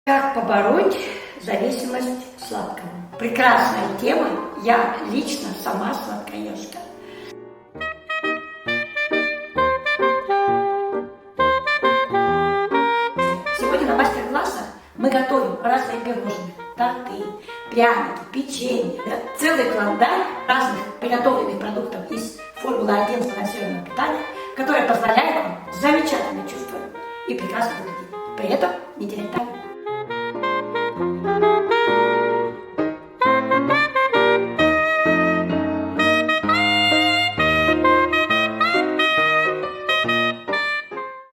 Как побороть зависимость сладкого? Прекрасная тема. Я лично сама сладкоежка. Сегодня на мастер-классах мы готовим разные пирожные, торты, пряники, печенье. Это целый календарь разных приготовленных продуктов из Формулы-1 сбалансированного питания, которое позволяет вам замечательно чувствовать и прекрасно выглядеть. При этом не терять time.